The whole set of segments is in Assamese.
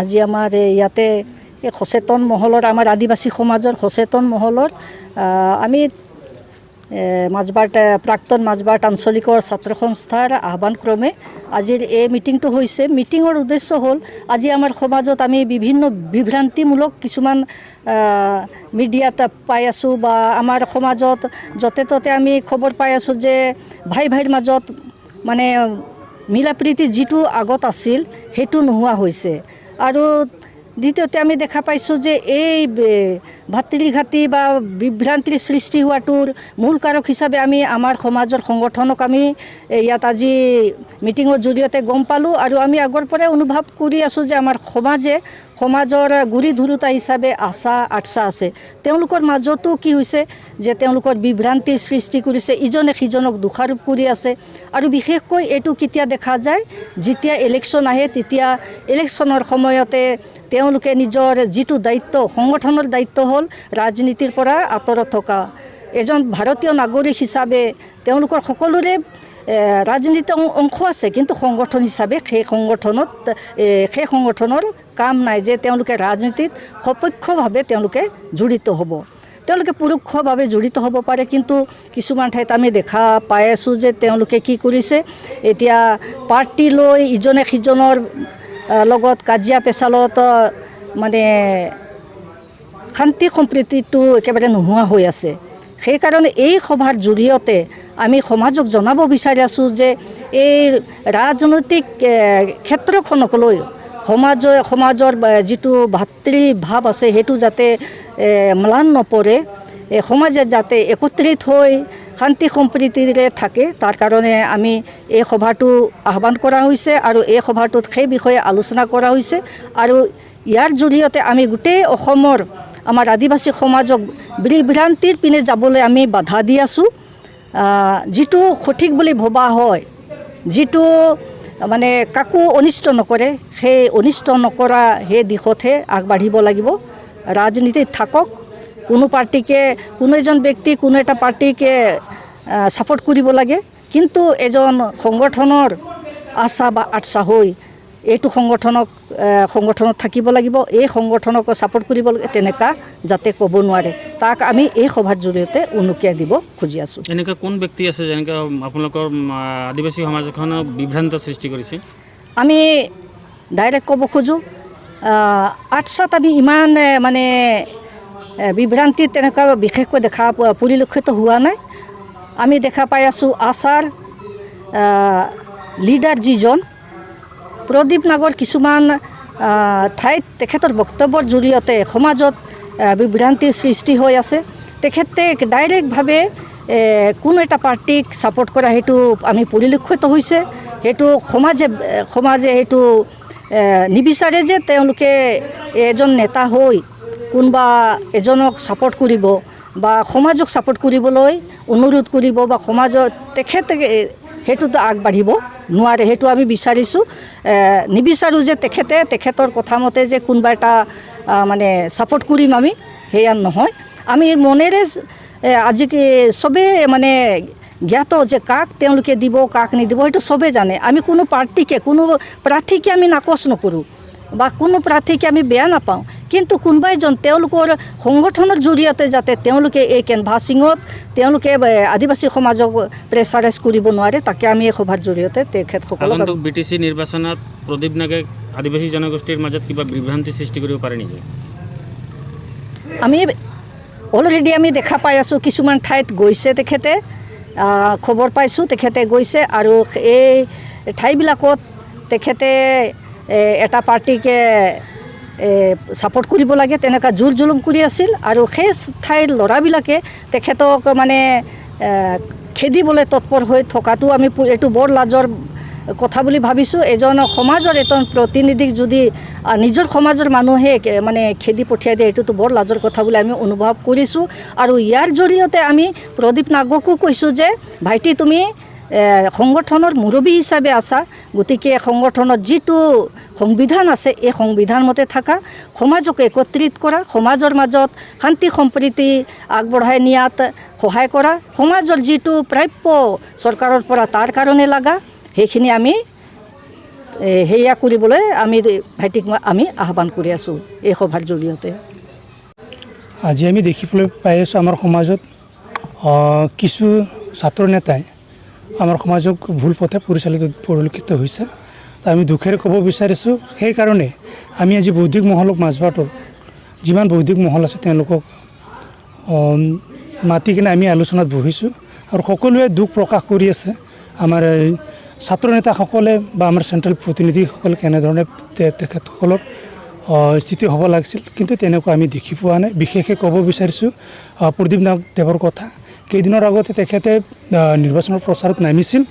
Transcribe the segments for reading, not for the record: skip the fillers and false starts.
আজি আমাৰ ইয়াতে সচেতন মহলৰ আমাৰ আদিবাসী সমাজৰ সচেতন মহলৰ আমি মাজবাট প্ৰাক্তন মাজবাট আঞ্চলিকৰ ছাত্ৰ সংস্থাৰ আহ্বান ক্ৰমে আজিৰ এই মিটিংটো হৈছে। মিটিঙৰ উদ্দেশ্য হ'ল আজি আমাৰ সমাজত আমি বিভিন্ন বিভ্ৰান্তিমূলক কিছুমান মিডিয়াত পাই আছোঁ বা আমাৰ সমাজত য'তে ত'তে আমি খবৰ পাই আছোঁ যে ভাই ভাইৰ মাজত মানে মিলা প্ৰীতি যিটো আগত আছিল সেইটো নোহোৱা হৈছে। আৰু দ্বিতীয়তে আমি দেখা পাইছোঁ যে এই ভাতৃঘাতী বা বিভ্ৰান্তিৰ সৃষ্টি হোৱাটোৰ মূল কাৰক হিচাপে আমি আমাৰ সমাজৰ সংগঠনক আমি ইয়াত আজি মিটিঙৰ জৰিয়তে গম পালোঁ। আৰু আমি আগৰ পৰাই অনুভৱ কৰি আছোঁ যে আমাৰ সমাজৰ গুৰি ধৰোঁতা হিচাপে আশা আটছা আছে। তেওঁলোকৰ মাজতো কি হৈছে যে তেওঁলোকৰ বিভ্ৰান্তিৰ সৃষ্টি কৰিছে, ইজনে সিজনক দোষাৰোপ কৰি আছে। আৰু বিশেষকৈ এইটো কেতিয়া দেখা যায় যেতিয়া ইলেকশ্যন আহে, তেতিয়া ইলেকশ্যনৰ সময়তে তেওঁলোকে নিজৰ যিটো দায়িত্ব সংগঠনৰ দায়িত্ব হ'ল ৰাজনীতিৰ পৰা আঁতৰত থকা। এজন ভাৰতীয় নাগৰিক হিচাপে তেওঁলোকৰ সকলোৰে ৰাজনীতিৰ অংশ আছে, কিন্তু সংগঠন হিচাপে সেই সংগঠনৰ কাম নাই যে তেওঁলোকে ৰাজনীতিত সপক্ষভাৱে তেওঁলোকে জড়িত হ'ব। তেওঁলোকে পৰোক্ষভাৱে জড়িত হ'ব পাৰে, কিন্তু কিছুমান ঠাইত আমি দেখা পাই আছোঁ যে তেওঁলোকে কি কৰিছে, এতিয়া পাৰ্টি লৈ ইজনে সিজনৰ লগত কাজিয়া পেচালত মানে শান্তি সম্প্ৰীতিটো একেবাৰে নোহোৱা হৈ আছে। সেইকাৰণে এই সভাৰ জৰিয়তে আমি সমাজক জনাব বিচাৰি আছোঁ যে এই ৰাজনৈতিক ক্ষেত্ৰখনক লৈ সমাজৰ যিটো ভাতৃভাৱ আছে সেইটো যাতে ম্লান নপৰে, সমাজে যাতে একত্ৰিত হৈ শান্তি সম্প্ৰীতিৰে থাকে, তাৰ কাৰণে আমি এই সভাটো আহ্বান কৰা হৈছে। আৰু এই সভাটোত সেই বিষয়ে আলোচনা কৰা হৈছে। আৰু ইয়াৰ জৰিয়তে আমি গোটেই অসমৰ আমাৰ আদিবাসী সমাজক বিভ্ৰান্তিৰ পিনে যাবলৈ আমি বাধা দি আছোঁ। যিটো সঠিক বুলি ভবা হয়, যিটো মানে কাকো অনিষ্ট নকৰে, সেই অনিষ্ট নকৰা সেই দিশতহে আগবাঢ়িব লাগিব। ৰাজনীতিত থাকক, কোনো পাৰ্টিকে কোনো এজন ব্যক্তি কোনো এটা পাৰ্টিকে ছাপোৰ্ট কৰিব লাগে, কিন্তু এজন সংগঠনৰ আশা বা আটছা হৈ এইটো সংগঠনত থাকিব লাগিব, এই সংগঠনক ছাপোৰ্ট কৰিব লাগে, তেনেকুৱা যাতে ক'ব নোৱাৰে, তাক আমি এই সভাৰ জৰিয়তে উনুকিয়াই দিব খুজি আছোঁ। এনেকুৱা কোন ব্যক্তি আছে যেনেকৈ আপোনালোকৰ আদিবাসী সমাজ এখনক বিভ্ৰান্ত সৃষ্টি কৰিছে? আমি ডাইৰেক্ট ক'ব খোজোঁ, আটছাত আমি ইমান মানে বিভ্ৰান্তি তেনেকুৱা বিশেষকৈ দেখা পৰিলক্ষিত হোৱা নাই। আমি দেখা পাই আছোঁ আশাৰ লিডাৰ যিজন প্ৰদীপ নাগৰ কিছুমান ঠাইত তেখেতৰ বক্তব্যৰ জৰিয়তে সমাজত বিভ্ৰান্তিৰ সৃষ্টি হৈ আছে। তেখেতে ডাইৰেক্টভাৱে কোনো এটা পাৰ্টিক ছাপোৰ্ট কৰা সেইটো আমি পৰিলক্ষিত হৈছে। সেইটো সমাজে সেইটো নিবিচাৰে যে তেওঁলোকে এজন নেতা হৈ কোনোবা এজনক ছাপোৰ্ট কৰিব বা সমাজক ছাপোৰ্ট কৰিবলৈ অনুৰোধ কৰিব বা সমাজত তেখেতে সেইটোতো আগবাঢ়িব নোৱাৰে। সেইটো আমি বিচাৰিছোঁ, নিবিচাৰোঁ যে তেখেতৰ কথা মতে যে কোনোবা এটা মানে ছাপোৰ্ট কৰিম আমি, সেয়া নহয়। আমি মনেৰে আজি চবেই মানে জ্ঞাত যে কাক তেওঁলোকে দিব কাক নিদিব সেইটো চবেই জানে। আমি কোনো প্ৰাৰ্থীকে আমি নাকচ নকৰোঁ বা কোনো প্ৰাৰ্থীকে আমি বেয়া নাপাওঁ, কিন্তু কোনোবা এজন তেওঁলোকৰ সংগঠনৰ জৰিয়তে যাতে তেওঁলোকে এই কেনভাছিঙত তেওঁলোকে আদিবাসী সমাজক প্ৰেছাৰাইজ কৰিব নোৱাৰে, তাকে আমি এই সভাৰ জৰিয়তে তেখেতসকলক BTC নিৰ্বাচনত প্ৰদীপ নাগে আদিবাসী জনগোষ্ঠীৰ মাজত কিবা বিভ্ৰান্তি সৃষ্টি কৰিব পাৰে নেকি? আমি অলৰেডি আমি দেখা পাই আছোঁ কিছুমান ঠাইত গৈছে, তেখেতে খবৰ পাইছোঁ তেখেতে গৈছে। আৰু এই ঠাইবিলাকত তেখেতে এটা পাৰ্টিকে ছাপোৰ্ট কৰিব লাগে তেনেকুৱা জোৰ জুলুম কৰি আছিল। আৰু সেই ঠাইৰ ল'ৰাবিলাকে তেখেতক মানে খেদিবলৈ তৎপৰ হৈ থকাটো আমি এইটো বৰ লাজৰ কথা বুলি ভাবিছোঁ। এজন সমাজৰ প্ৰতিনিধিক যদি নিজৰ সমাজৰ মানুহে মানে খেদি পঠিয়াই দিয়ে, এইটোতো বৰ লাজৰ কথা বুলি আমি অনুভৱ কৰিছোঁ। আৰু ইয়াৰ জৰিয়তে আমি প্ৰদীপ নাগকো কৈছোঁ যে ভাইটি, তুমি সংগঠনৰ মুৰব্বী হিচাপে আছা, গতিকে সংগঠনত যিটো সংবিধান আছে এই সংবিধান মতে থাকা, সমাজক একত্ৰিত কৰা, সমাজৰ মাজত শান্তি সম্প্ৰীতি আগবঢ়াই নিয়াত সহায় কৰা, সমাজৰ যিটো প্ৰাপ্য চৰকাৰৰ পৰা তাৰ কাৰণে লাগা, সেইখিনি আমি সেয়া কৰিবলৈ আমি ভাইটিক আমি আহ্বান কৰি আছোঁ এই সভাৰ জৰিয়তে। আজি আমি দেখিবলৈ পাই আছোঁ আমাৰ সমাজত কিছু ছাত্ৰ নেতাই আমাৰ সমাজক ভুল পথে পৰিলক্ষিত হৈছে। তো আমি দুখেৰে ক'ব বিচাৰিছোঁ, সেইকাৰণে আমি আজি বৌদ্ধিক মহলক মাজবাটত যিমান বৌদ্ধিক মহল আছে তেওঁলোকক মাতি কিনে আমি আলোচনাত বহিছোঁ আৰু সকলোৱে দুখ প্ৰকাশ কৰি আছে আমাৰ ছাত্ৰ নেতাসকলে বা আমাৰ চেণ্ট্ৰেল প্ৰতিনিধিসকলে কেনেধৰণে তেখেতসকলৰ স্থিতি হ'ব লাগিছিল, কিন্তু তেনেকুৱা আমি দেখি পোৱা নাই। বিশেষকৈ ক'ব বিচাৰিছোঁ প্ৰদীপ নাগদেৱৰ কথা। কেইদিনৰ আগতে তেখেতে নিৰ্বাচনৰ প্ৰচাৰত নামিছিল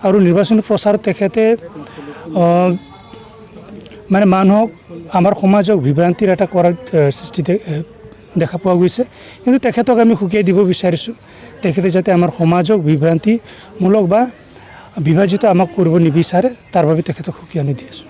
আৰু নিৰ্বাচনী প্ৰচাৰত তেখেতে মানে মানুহক আমাৰ সমাজক বিভ্ৰান্তিৰ এটা কৰাৰ সৃষ্টি দেখা পোৱা গৈছে। কিন্তু তেখেতক আমি সুকীয়াই দিব বিচাৰিছোঁ, তেখেতে যাতে আমাৰ সমাজক বিভ্ৰান্তিমূলক বা বিভাজিত আমাক কৰিব নিবিচাৰে, তাৰ বাবে তেখেতক সুকীয়াই দি আছোঁ।